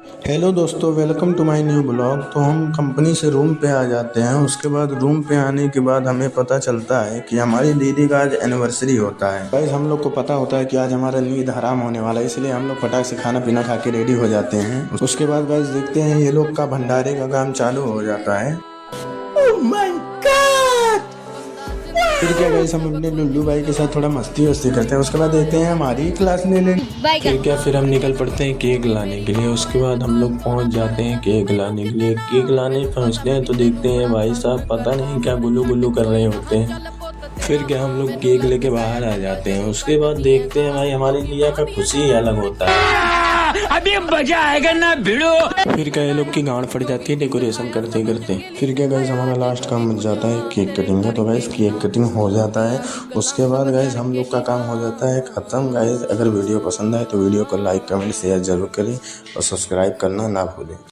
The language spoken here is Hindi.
हेलो दोस्तों, welcome to my new blog. तो हम कंपनी से रूम पे आ जाते हैं। उसके बाद रूम पे आने के बाद हमें पता चलता है कि हमारी दीदी का आज एनिवर्सरी होता है। गाइस, हम लोग को पता होता है कि आज हमारा नींद हराम होने वाला है, इसलिए हम लोग फटाक से खाना पीना खा के रेडी हो जाते हैं। उसके बाद गाइस देखते हैं ये लोग का भंडारे का काम चालू हो जाता है। Oh my God! फिर क्या गाइस, हम अपने लुल्लू भाई के साथ थोड़ा मस्ती वस्ती करते हैं। उसके बाद देखते हैं हमारी क्लास ले लें। फिर हम निकल पड़ते हैं केक लाने के लिए। उसके बाद हम लोग पहुंच जाते हैं केक लाने के लिए। केक लाने पहुंचते हैं तो देखते हैं भाई साहब पता नहीं क्या गुल्लू गुल्लू कर रहे होते हैं। फिर क्या हम लोग केक लेके बाहर आ जाते हैं। उसके बाद देखते हैं भाई हमारी लिया का खुशी ही अलग होता है। अभी मजा आएगा ना भिड़ो। फिर क्या ये लोग की गांड फट जाती है डेकोरेशन करते करते। फिर क्या गाइस, हमारा लास्ट काम बच जाता है केक कटिंग का। तो गाइस केक कटिंग हो जाता है। उसके बाद गाइस हम लोग का काम हो जाता है खत्म। गाइस अगर वीडियो पसंद आए तो वीडियो को लाइक कमेंट शेयर जरूर करें और सब्सक्राइब करना ना भूलें।